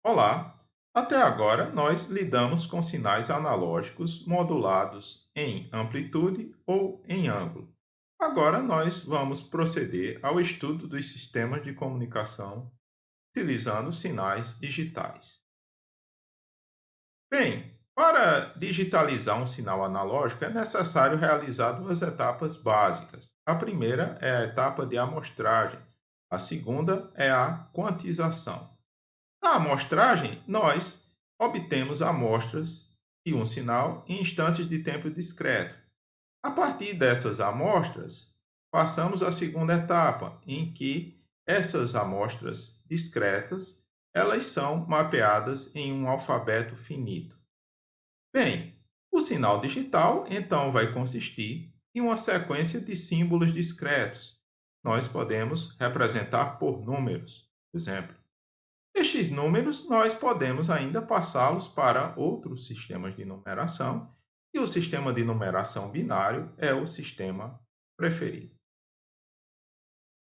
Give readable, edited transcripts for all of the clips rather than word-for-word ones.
Olá! Até agora, nós lidamos com sinais analógicos modulados em amplitude ou em ângulo. Agora, nós vamos proceder ao estudo dos sistemas de comunicação utilizando sinais digitais. Bem, para digitalizar um sinal analógico, é necessário realizar duas etapas básicas. A primeira é a etapa de amostragem, a segunda é a quantização. Na amostragem, nós obtemos amostras de um sinal em instantes de tempo discreto. A partir dessas amostras, passamos à segunda etapa, em que essas amostras discretas, elas são mapeadas em um alfabeto finito. Bem, o sinal digital então vai consistir em uma sequência de símbolos discretos. Nós podemos representar por números, por exemplo. Estes números nós podemos ainda passá-los para outros sistemas de numeração, e o sistema de numeração binário é o sistema preferido.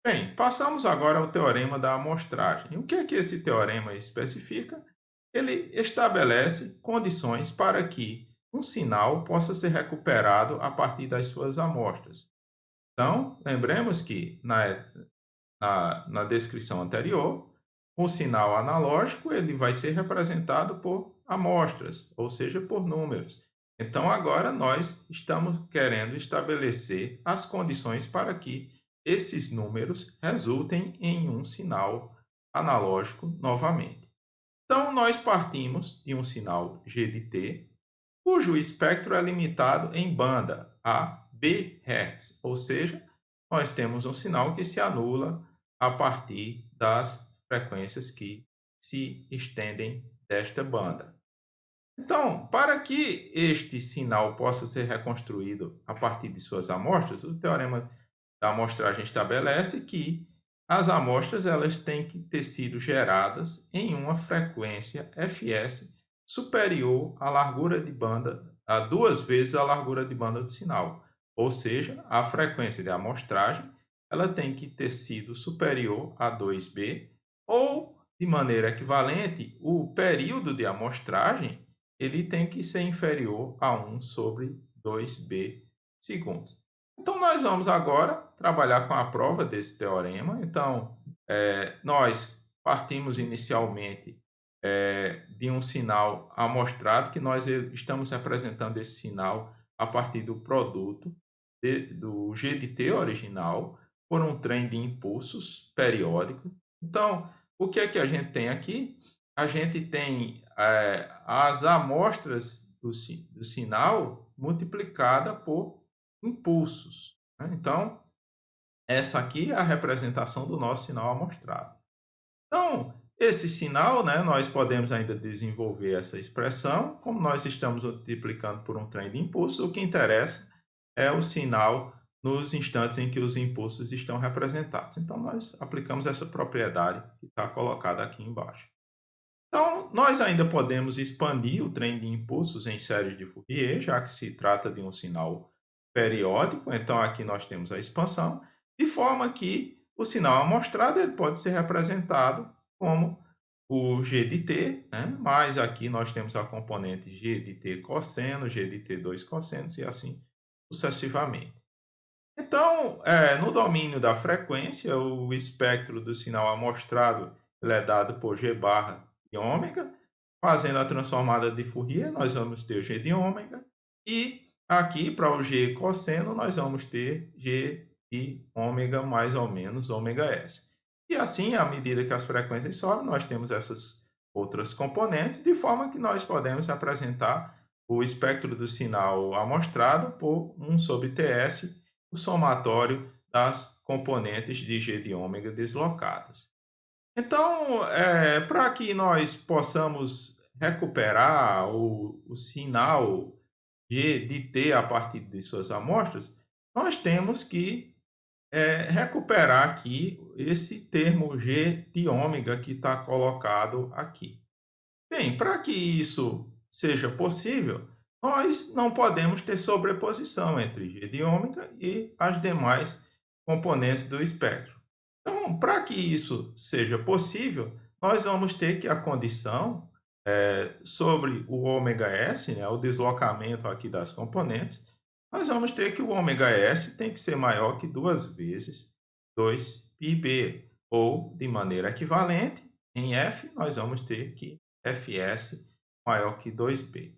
Bem, passamos agora ao teorema da amostragem. O que é que esse teorema especifica? Ele estabelece condições para que um sinal possa ser recuperado a partir das suas amostras. Então, lembremos que na descrição anterior, o sinal analógico ele vai ser representado por amostras, ou seja, por números. Então, agora nós estamos querendo estabelecer as condições para que esses números resultem em um sinal analógico novamente. Então, nós partimos de um sinal G de T, cujo espectro é limitado em banda a bHz, ou seja, nós temos um sinal que se anula a partir das frequências que se estendem desta banda. Então, para que este sinal possa ser reconstruído a partir de suas amostras, o teorema da amostragem estabelece que as amostras elas têm que ter sido geradas em uma frequência fs superior à largura de banda, a duas vezes a largura de banda do sinal. Ou seja, a frequência de amostragem ela tem que ter sido superior a 2b, ou, de maneira equivalente, o período de amostragem ele tem que ser inferior a 1 sobre 2b segundos. Então, nós vamos agora trabalhar com a prova desse teorema. Então, nós partimos inicialmente de um sinal amostrado, que nós estamos representando esse sinal a partir do produto do G de T original por um trem de impulsos periódico. Então, o que é que a gente tem aqui? A gente tem as amostras do sinal multiplicada por impulsos, né? Então, essa aqui é a representação do nosso sinal amostrado. Então, esse sinal, né, nós podemos ainda desenvolver essa expressão, como nós estamos multiplicando por um trem de impulsos, o que interessa é o sinal nos instantes em que os impulsos estão representados. Então, nós aplicamos essa propriedade que está colocada aqui embaixo. Então, nós ainda podemos expandir o trem de impulsos em séries de Fourier, já que se trata de um sinal periódico. Então, aqui nós temos a expansão, de forma que o sinal amostrado ele pode ser representado como o G de t, né? Mas aqui nós temos a componente G de t cosseno, G de t 2 cossenos e assim sucessivamente. Então, no domínio da frequência, o espectro do sinal amostrado ele é dado por G barra de ômega. Fazendo a transformada de Fourier, nós vamos ter o G de ômega. E aqui, para o G cosseno, nós vamos ter G de ômega mais ou menos ômega S. E assim, à medida que as frequências sobem, nós temos essas outras componentes, de forma que nós podemos representar o espectro do sinal amostrado por 1 sobre Ts, o somatório das componentes de G de ômega deslocadas. Então, para que nós possamos recuperar o sinal de T a partir de suas amostras, nós temos que recuperar aqui esse termo G de ômega que está colocado aqui. Bem, para que isso seja possível, nós não podemos ter sobreposição entre G de ômega e as demais componentes do espectro. Então, para que isso seja possível, nós vamos ter que a condição sobre o ômega S, né, o deslocamento aqui das componentes, nós vamos ter que o ômega S tem que ser maior que 2 vezes 2πb, ou, de maneira equivalente, em F, nós vamos ter que Fs maior que 2b.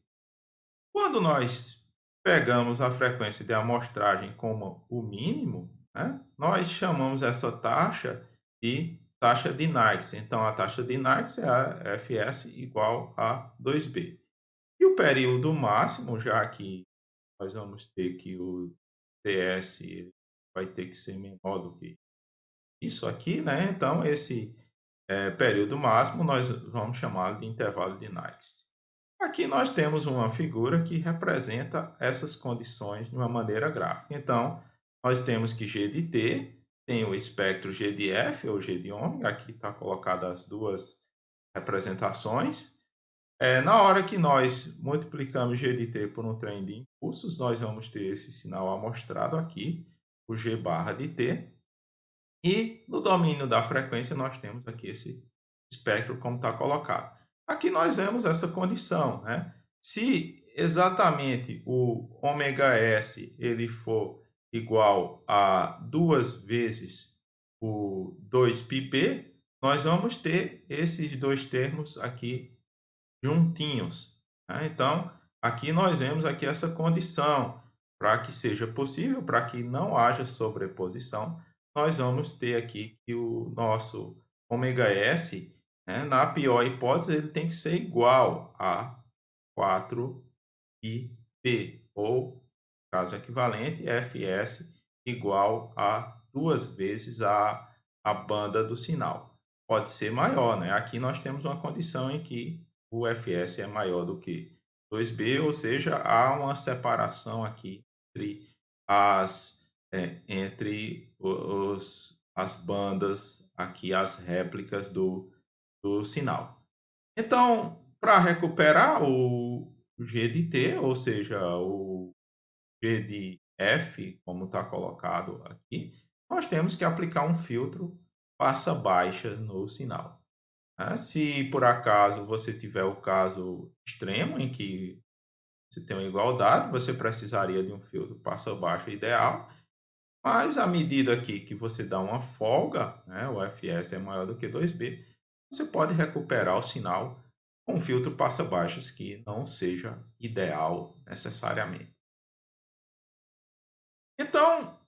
Quando nós pegamos a frequência de amostragem como o mínimo, né, nós chamamos essa taxa de taxa de Knight's. Então, a taxa de Knight's é a Fs igual a 2b. E o período máximo, já que nós vamos ter que o Ts vai ter que ser menor do que isso aqui, né? Então, esse período máximo nós vamos chamar de intervalo de Knight's. Aqui nós temos uma figura que representa essas condições de uma maneira gráfica. Então, nós temos que G de T tem o espectro G de F ou G de ômega, aqui está colocada as duas representações. Na hora que nós multiplicamos G de T por um trem de impulsos, nós vamos ter esse sinal amostrado aqui, o G barra de T. E no domínio da frequência nós temos aqui esse espectro como está colocado. Aqui nós vemos essa condição, né? Se exatamente o ômega S ele for igual a 2 vezes o 2πp, nós vamos ter esses dois termos aqui juntinhos, né? Então, aqui nós vemos aqui essa condição. Para que seja possível, para que não haja sobreposição, nós vamos ter aqui que o nosso ômega S, né, na pior hipótese, ele tem que ser igual a 4πp, ou, caso equivalente, Fs igual a 2 vezes a banda do sinal. Pode ser maior, né? Aqui nós temos uma condição em que o Fs é maior do que 2b, ou seja, há uma separação aqui entre as bandas, aqui as réplicas do sinal. Então, para recuperar o G de T, ou seja, o G de F, como está colocado aqui, nós temos que aplicar um filtro passa baixa no sinal, né? Se por acaso você tiver o caso extremo em que você tem uma igualdade, você precisaria de um filtro passa baixa ideal, mas à medida aqui que você dá uma folga, né, o Fs é maior do que 2b, você pode recuperar o sinal com um filtro passa baixas que não seja ideal necessariamente. Então,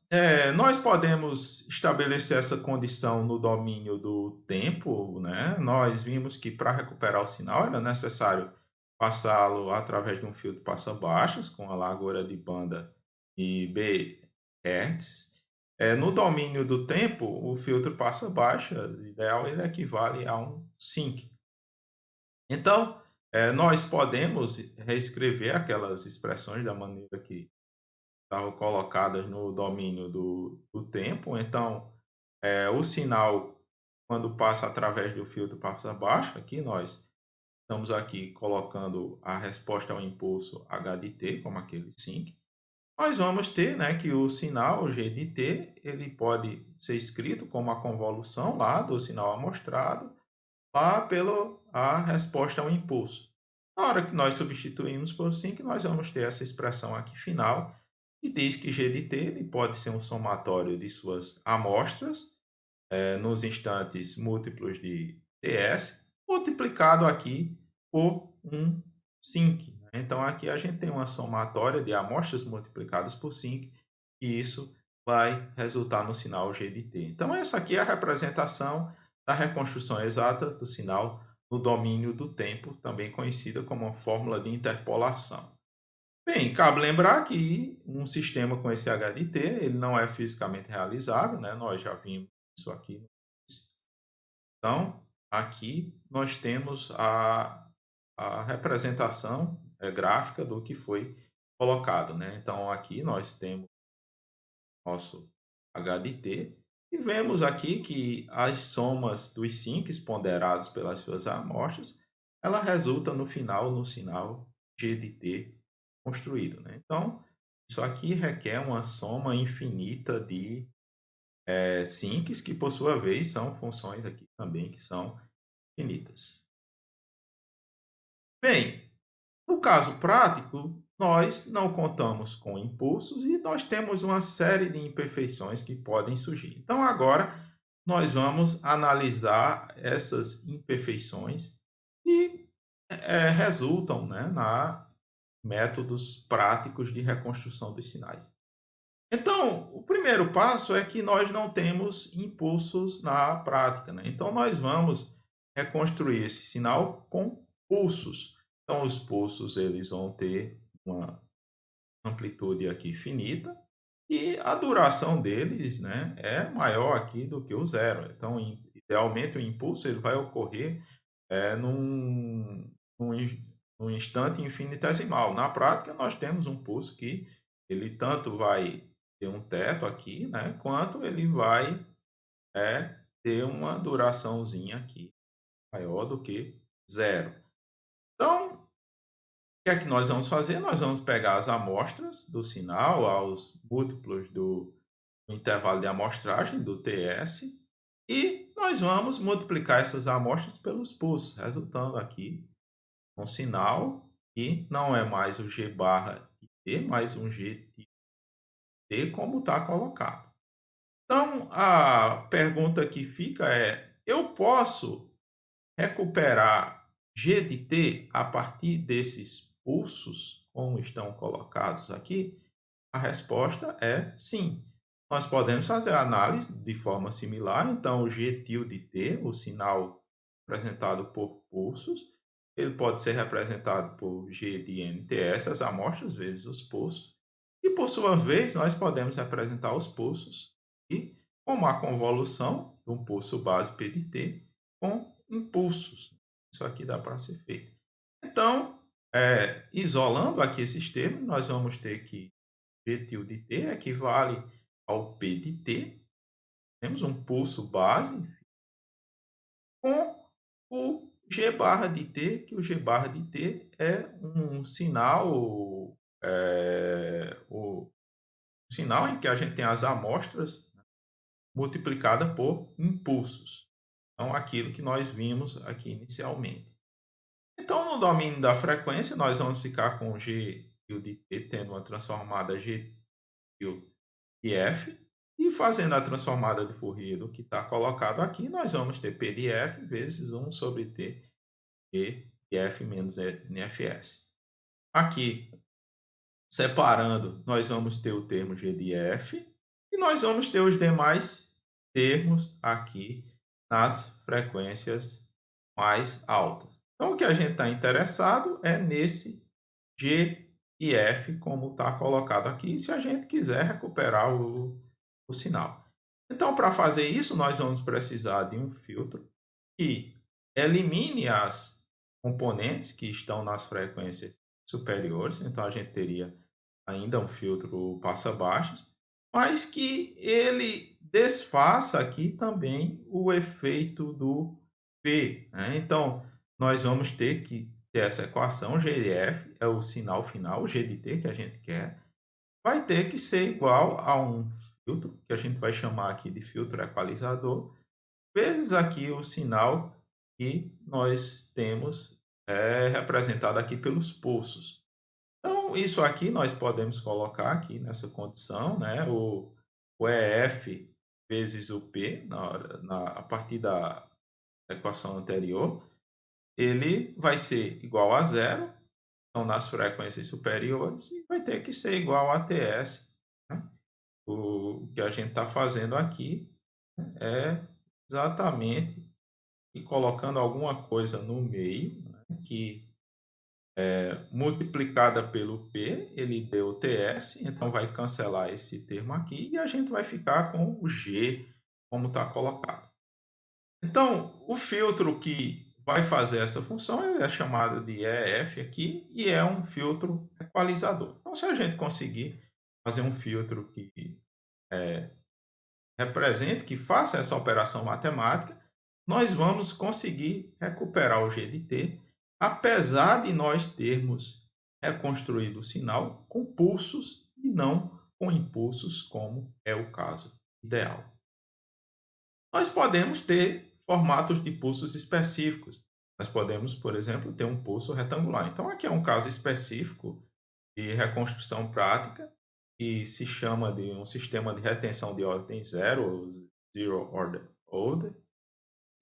nós podemos estabelecer essa condição no domínio do tempo, né? Nós vimos que para recuperar o sinal era necessário passá-lo através de um filtro passa-baixos com a largura de banda de Bhz. No domínio do tempo, o filtro passa-baixa ideal ele equivale a um sinc. Então, nós podemos reescrever aquelas expressões da maneira que estavam colocadas no domínio do tempo. Então, o sinal, quando passa através do filtro passa baixo, aqui nós estamos aqui colocando a resposta ao impulso h de t, como aquele sync. Nós vamos ter, né, que o sinal g de t ele pode ser escrito como a convolução lá do sinal amostrado, lá pela a resposta ao impulso. Na hora que nós substituímos por sync, nós vamos ter essa expressão aqui final, e diz que G de t ele pode ser um somatório de suas amostras nos instantes múltiplos de Ts, multiplicado aqui por um sinc, né? Então, aqui a gente tem uma somatória de amostras multiplicadas por sinc, e isso vai resultar no sinal G de t. Então, essa aqui é a representação da reconstrução exata do sinal no domínio do tempo, também conhecida como a fórmula de interpolação. Bem, cabe lembrar que um sistema com esse HDT, ele não é fisicamente realizável, né? Nós já vimos isso aqui. Então, aqui nós temos a representação gráfica do que foi colocado, né? Então, aqui nós temos nosso HDT e vemos aqui que as somas dos sinks ponderados pelas suas amostras, ela resulta no final no sinal G de T construído, né? Então, isso aqui requer uma soma infinita de sinks, que por sua vez são funções aqui também que são finitas. Bem, no caso prático, nós não contamos com impulsos e nós temos uma série de imperfeições que podem surgir. Então, agora, nós vamos analisar essas imperfeições que resultam, né, na métodos práticos de reconstrução dos sinais. Então, o primeiro passo é que nós não temos impulsos na prática, né? Então, nós vamos reconstruir esse sinal com pulsos. Então, os pulsos eles vão ter uma amplitude aqui finita e a duração deles, né, é maior aqui do que o zero. Então, idealmente, o impulso ele vai ocorrer num instante infinitesimal. Na prática, nós temos um pulso que ele tanto vai ter um teto aqui, né, quanto ele vai ter uma duraçãozinha aqui maior do que zero. Então, o que é que nós vamos fazer? Nós vamos pegar as amostras do sinal aos múltiplos do intervalo de amostragem, do TS, e nós vamos multiplicar essas amostras pelos pulsos, resultando aqui um sinal que não é mais o G barra T, mas um G T como está colocado. Então, a pergunta que fica é: eu posso recuperar G de T a partir desses pulsos, como estão colocados aqui? A resposta é sim. Nós podemos fazer a análise de forma similar. Então, o G tilde T, o sinal representado por pulsos, ele pode ser representado por G de NTS, as amostras, vezes os pulsos. E, por sua vez, nós podemos representar os pulsos e, como a convolução de um pulso base P de T com impulsos. Isso aqui dá para ser feito. Então, isolando aqui esses termos, nós vamos ter que G tilde T equivale ao P de T. Temos um pulso base com o G barra de T, que o G barra de T é um sinal, o sinal em que a gente tem as amostras multiplicada por impulsos. Então, aquilo que nós vimos aqui inicialmente. Então, no domínio da frequência, nós vamos ficar com G tilde T tendo uma transformada G tilde de F. E fazendo a transformada de Fourier do que está colocado aqui, nós vamos ter P de F vezes 1 sobre T e de F menos NFS. Aqui, separando, nós vamos ter o termo G de F e nós vamos ter os demais termos aqui nas frequências mais altas. Então, o que a gente está interessado é nesse G e F, como está colocado aqui, se a gente quiser recuperar o sinal. Então, para fazer isso, nós vamos precisar de um filtro que elimine as componentes que estão nas frequências superiores. Então, a gente teria ainda um filtro passa-baixas, mas que ele desfaça aqui também o efeito do P, né? Então, nós vamos ter que ter essa equação, G de F é o sinal final, o G de T que a gente quer, vai ter que ser igual a um filtro, que a gente vai chamar aqui de filtro equalizador, vezes aqui o sinal que nós temos representado aqui pelos pulsos. Então, isso aqui nós podemos colocar aqui nessa condição, né? O EF vezes o P, a partir da equação anterior, ele vai ser igual a zero, então nas frequências superiores, e vai ter que ser igual a TS. Né? O que a gente está fazendo aqui é exatamente e colocando alguma coisa no meio, né, que multiplicada pelo P, ele deu TS, então vai cancelar esse termo aqui e a gente vai ficar com o G como está colocado. Então, o filtro que vai fazer essa função é chamado de EF aqui e é um filtro equalizador. Então, se a gente conseguir fazer um filtro que represente, que faça essa operação matemática, nós vamos conseguir recuperar o G de T, apesar de nós termos reconstruído o sinal com pulsos e não com impulsos, como é o caso ideal. Nós podemos ter formatos de pulsos específicos. Nós podemos, por exemplo, ter um pulso retangular. Então, aqui é um caso específico de reconstrução prática, que se chama de um sistema de retenção de ordem zero, ou Zero Order.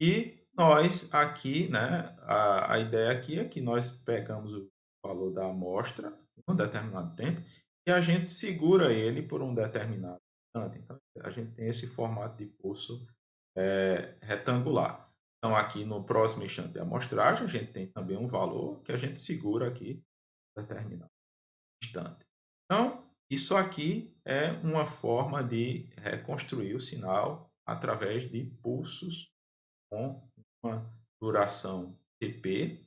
E nós aqui, né, a ideia aqui é que nós pegamos o valor da amostra em um determinado tempo e a gente segura ele por um determinado instante. Então, a gente tem esse formato de pulso retangular. Então, aqui no próximo instante de amostragem, a gente tem também um valor que a gente segura aqui em determinado instante. Então, isso aqui é uma forma de reconstruir o sinal através de pulsos com uma duração TP.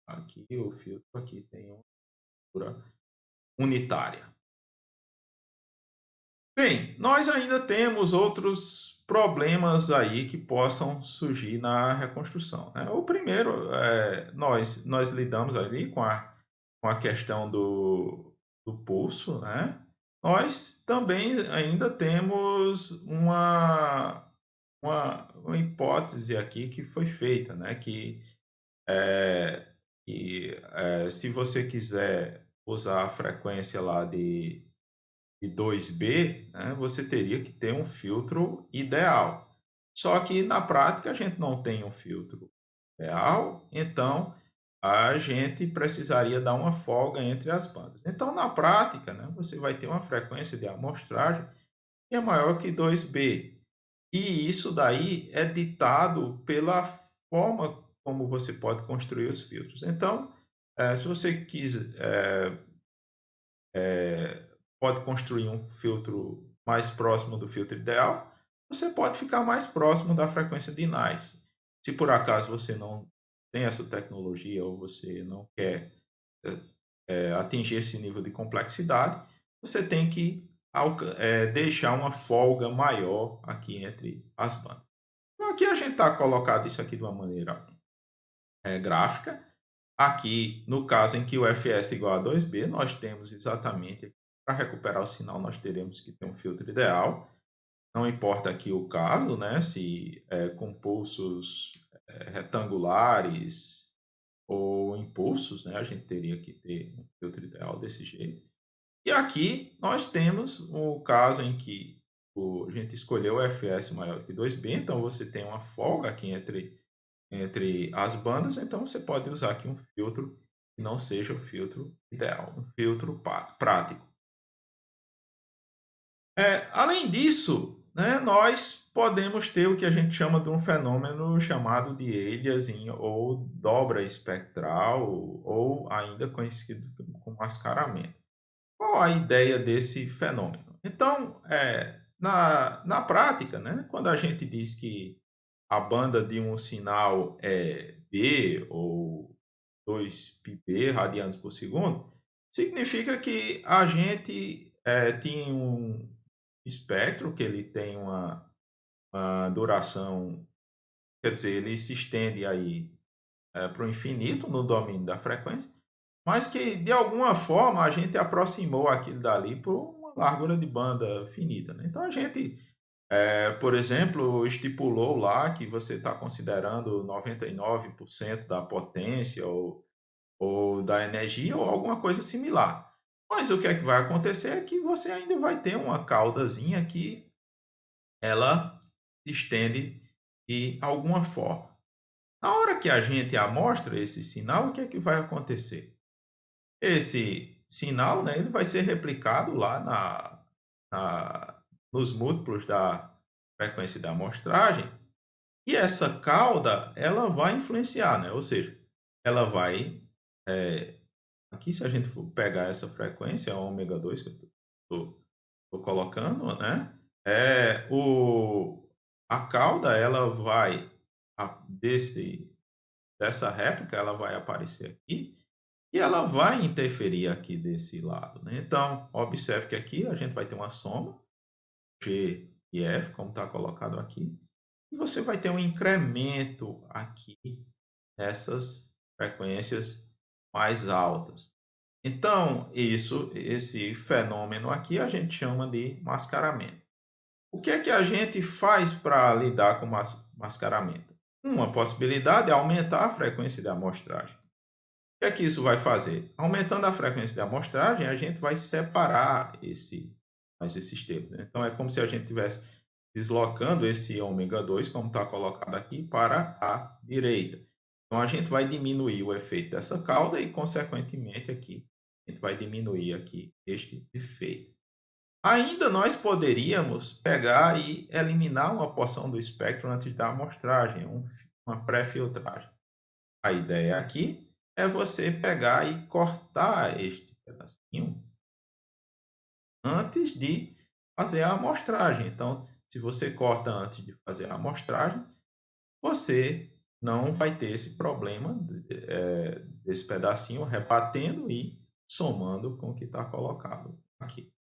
Aqui o filtro aqui tem uma dura unitária. Bem, nós ainda temos outros problemas aí que possam surgir na reconstrução, né? O primeiro, nós lidamos ali com a questão do pulso, né? Nós também ainda temos uma hipótese aqui que foi feita, né? Se você quiser usar a frequência lá de 2B, né, você teria que ter um filtro ideal. Só que na prática a gente não tem um filtro ideal, então a gente precisaria dar uma folga entre as bandas. Então, na prática, né, você vai ter uma frequência de amostragem que é maior que 2B. E isso daí é ditado pela forma como você pode construir os filtros. Então, se você pode construir um filtro mais próximo do filtro ideal, você pode ficar mais próximo da frequência de Nice. Se por acaso você não tem essa tecnologia ou você não quer atingir esse nível de complexidade, você tem que deixar uma folga maior aqui entre as bandas. Então, aqui a gente está colocado isso aqui de uma maneira gráfica. Aqui, no caso em que o fs é igual a 2b, nós temos exatamente, para recuperar o sinal, nós teremos que ter um filtro ideal. Não importa aqui o caso, né? Se com pulsos retangulares ou impulsos, né? A gente teria que ter um filtro ideal desse jeito. E aqui nós temos o caso em que a gente escolheu o fs maior que 2b, então você tem uma folga aqui entre as bandas, então você pode usar aqui um filtro que não seja o filtro ideal, um filtro prático. Além disso, né, nós podemos ter o que a gente chama de um fenômeno chamado de aliasing ou dobra espectral, ou ainda conhecido como mascaramento. Qual a ideia desse fenômeno? Então, na prática, né, quando a gente diz que a banda de um sinal é B ou 2πb radianos por segundo, significa que a gente tem um espectro que ele tem uma duração, quer dizer, ele se estende aí para o infinito no domínio da frequência, mas que de alguma forma a gente aproximou aquilo dali por uma largura de banda finita, né? Então a gente por exemplo, estipulou lá que você está considerando 99% da potência ou da energia ou alguma coisa similar. Mas o que é que vai acontecer é que você ainda vai ter uma caudazinha que ela se estende de alguma forma. Na hora que a gente amostra esse sinal, o que é que vai acontecer? Esse sinal, né, ele vai ser replicado lá nos múltiplos da frequência da amostragem, e essa cauda ela vai influenciar, né? Ou seja, ela vai aqui se a gente for pegar essa frequência, a ômega 2 que eu estou colocando, né? A cauda ela vai dessa réplica ela vai aparecer aqui e ela vai interferir aqui desse lado, né? Então, observe que aqui a gente vai ter uma soma G e F, como está colocado aqui, e você vai ter um incremento aqui nessas frequências mais altas. Então, esse fenômeno aqui a gente chama de mascaramento. O que é que a gente faz para lidar com mascaramento. Uma possibilidade é aumentar a frequência de amostragem. O que é que isso vai fazer? Aumentando a frequência de amostragem, a gente vai separar esses termos, né? Então, é como se a gente estivesse deslocando esse ômega 2, como está colocado aqui, para a direita. Então, a gente vai diminuir o efeito dessa cauda e, consequentemente, aqui, a gente vai diminuir aqui este efeito. Ainda nós poderíamos pegar e eliminar uma porção do espectro antes da amostragem, uma pré-filtragem. A ideia aqui é você pegar e cortar este pedacinho antes de fazer a amostragem. Então, se você corta antes de fazer a amostragem, você não vai ter esse problema desse pedacinho rebatendo e somando com o que está colocado aqui.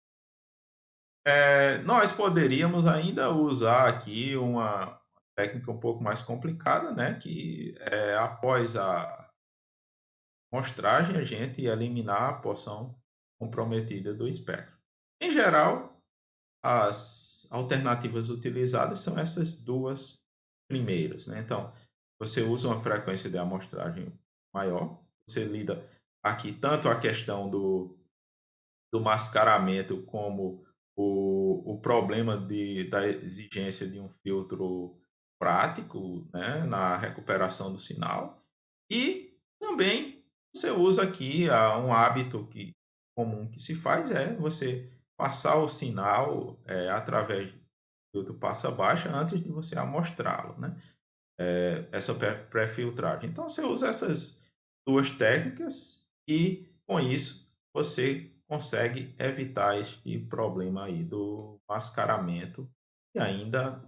Nós poderíamos ainda usar aqui uma técnica um pouco mais complicada, né? Que é após a amostragem a gente eliminar a porção comprometida do espectro. Em geral, as alternativas utilizadas são essas duas primeiras, né? Então, você usa uma frequência de amostragem maior, você lida aqui tanto a questão do mascaramento como o problema da exigência de um filtro prático, né, na recuperação do sinal. E também você usa aqui um hábito comum que se faz é você passar o sinal através do filtro passa-baixa antes de você amostrá-lo, né? Essa pré-filtragem. Então você usa essas duas técnicas e com isso você consegue evitar este problema aí do mascaramento e ainda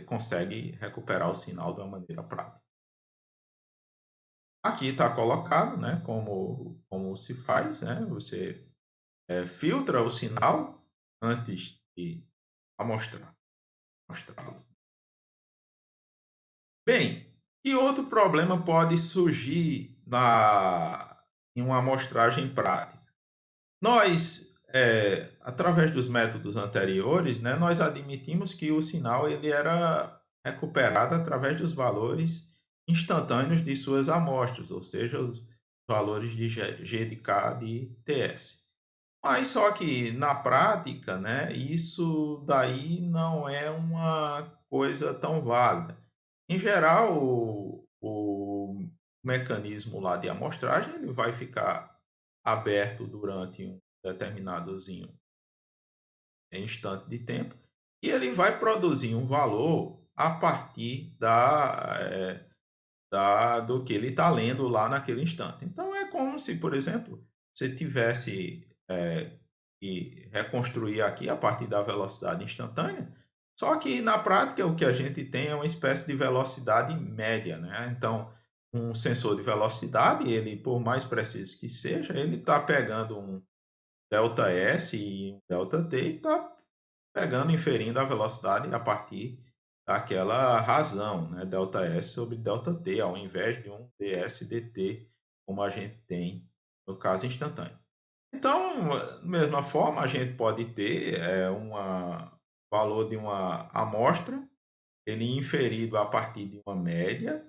consegue recuperar o sinal de uma maneira prática. Aqui está colocado, né, como se faz, né? Você filtra o sinal antes de amostrar. Bem, e outro problema pode surgir em uma amostragem prática. Nós, através dos métodos anteriores, né, nós admitimos que o sinal ele era recuperado através dos valores instantâneos de suas amostras, ou seja, os valores de G de K de TS. Mas só que na prática, né, isso daí não é uma coisa tão válida. Em geral, o mecanismo lá de amostragem ele vai ficar aberto durante um determinadozinho instante de tempo e ele vai produzir um valor a partir do que ele está lendo lá naquele instante. Então é como se, por exemplo, você tivesse que reconstruir aqui a partir da velocidade instantânea, só que na prática o que a gente tem é uma espécie de velocidade média, né? Então, um sensor de velocidade, ele por mais preciso que seja, ele está pegando um delta S e um delta T e está pegando, inferindo a velocidade a partir daquela razão, né? Delta S sobre delta T, ao invés de um ds dt, como a gente tem no caso instantâneo. Então, da mesma forma, a gente pode ter um valor de uma amostra, ele inferido a partir de uma média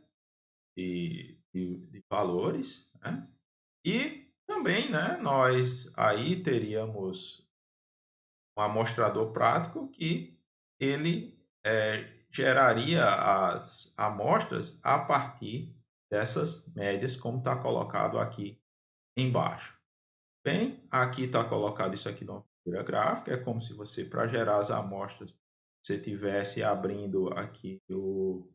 de valores, né? E também, né, nós aí teríamos um amostrador prático que ele geraria as amostras a partir dessas médias, como está colocado aqui embaixo. Bem, aqui está colocado isso aqui numa figura gráfica, é como se você, para gerar as amostras, você estivesse abrindo aqui o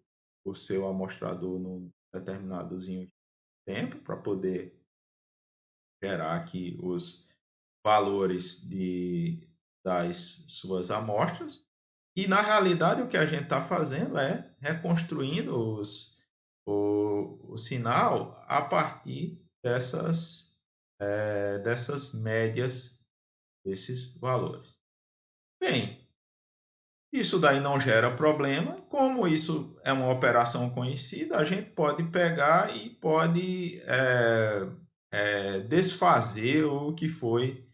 seu amostrador num determinadozinho de tempo, para poder gerar aqui os valores das suas amostras. E, na realidade, o que a gente está fazendo é reconstruindo o sinal a partir dessas médias desses valores. Bem, isso daí não gera problema. Como isso é uma operação conhecida, a gente pode pegar e pode desfazer o que foi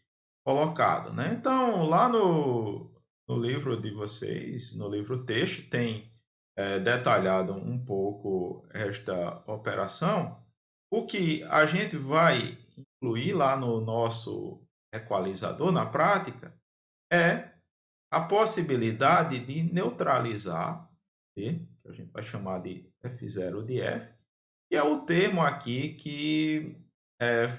colocado, né? Então, lá no livro de vocês, no livro texto, tem detalhado um pouco esta operação, o que a gente vai incluir lá no nosso equalizador na prática é a possibilidade de neutralizar T, que a gente vai chamar de F0 de F, que é o termo aqui que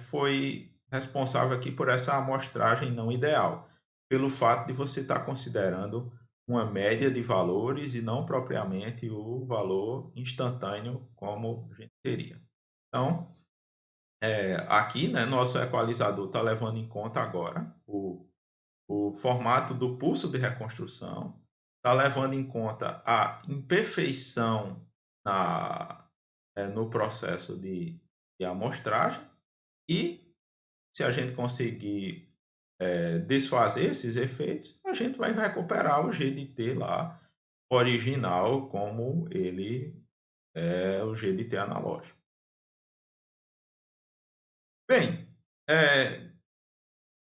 foi responsável aqui por essa amostragem não ideal, pelo fato de você estar considerando uma média de valores e não propriamente o valor instantâneo como a gente teria. Então, aqui, né, nosso equalizador está levando em conta agora o formato do pulso de reconstrução, está levando em conta a imperfeição no processo de amostragem e se a gente conseguir desfazer esses efeitos, a gente vai recuperar o GDT lá original como ele é o GDT analógico. Bem,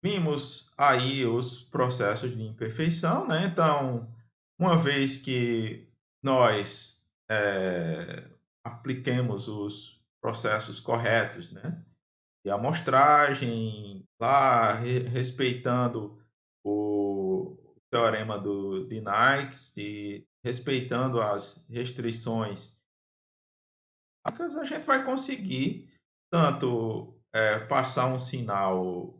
vimos aí os processos de imperfeição, né? Então, uma vez que nós apliquemos os processos corretos, né? De amostragem, lá respeitando o teorema de Nikes, e respeitando as restrições, a gente vai conseguir tanto passar um sinal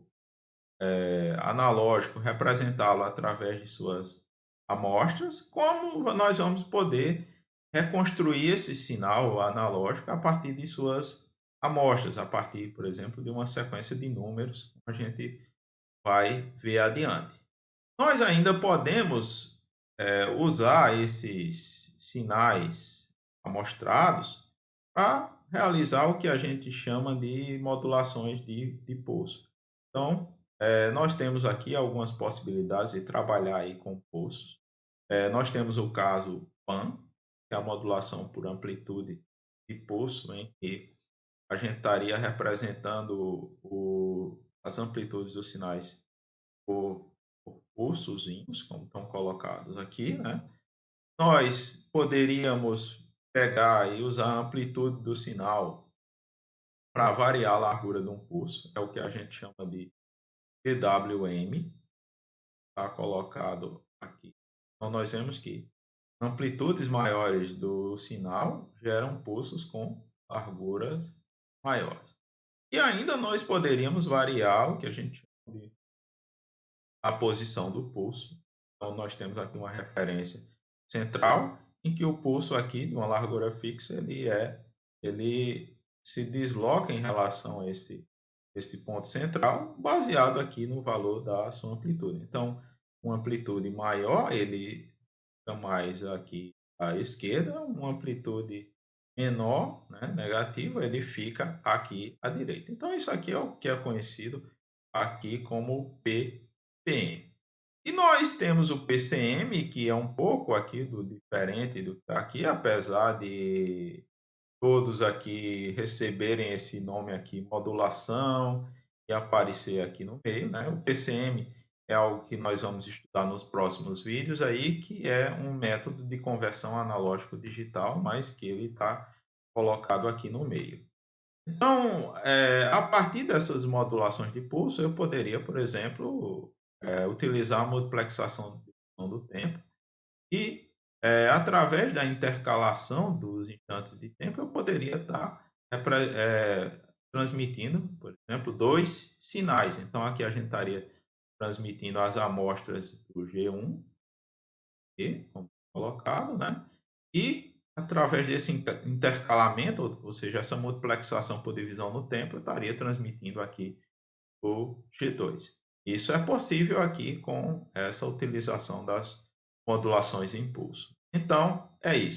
analógico, representá-lo através de suas amostras, como nós vamos poder reconstruir esse sinal analógico a partir de suas amostras, a partir, por exemplo, de uma sequência de números, que a gente vai ver adiante. Nós ainda podemos usar esses sinais amostrados para realizar o que a gente chama de modulações de pulso. Então, nós temos aqui algumas possibilidades de trabalhar aí com pulsos. Nós temos o caso PAN, que é a modulação por amplitude de pulso, em que a gente estaria representando as amplitudes dos sinais por pulsozinhos, como estão colocados aqui, né? Nós poderíamos pegar e usar a amplitude do sinal para variar a largura de um pulso, é o que a gente chama de DWM, está colocado aqui. Então, nós vemos que amplitudes maiores do sinal geram pulsos com larguras maiores. E ainda nós poderíamos variar o que a gente chama de a posição do pulso. Então, nós temos aqui uma referência central, em que o pulso aqui, de uma largura fixa, ele se desloca em relação a esse ponto central, baseado aqui no valor da sua amplitude. Então, uma amplitude maior, ele fica mais aqui à esquerda, uma amplitude menor, né, negativa, ele fica aqui à direita. Então, isso aqui é o que é conhecido aqui como PPM. E nós temos o PCM, que é um pouco aqui do diferente do que está aqui, apesar de todos aqui receberem esse nome aqui, modulação, e aparecer aqui no meio, né? O PCM é algo que nós vamos estudar nos próximos vídeos aí, que é um método de conversão analógico digital, mas que ele está colocado aqui no meio. Então, a partir dessas modulações de pulso, eu poderia, por exemplo, utilizar a multiplexação do tempo e, através da intercalação dos instantes de tempo, eu poderia estar transmitindo, por exemplo, dois sinais. Então, aqui a gente estaria transmitindo as amostras do G1, como colocado, né? E através desse intercalamento, ou seja, essa multiplexação por divisão no tempo, eu estaria transmitindo aqui o G2. Isso é possível aqui com essa utilização das modulações em pulso. Então, é isso.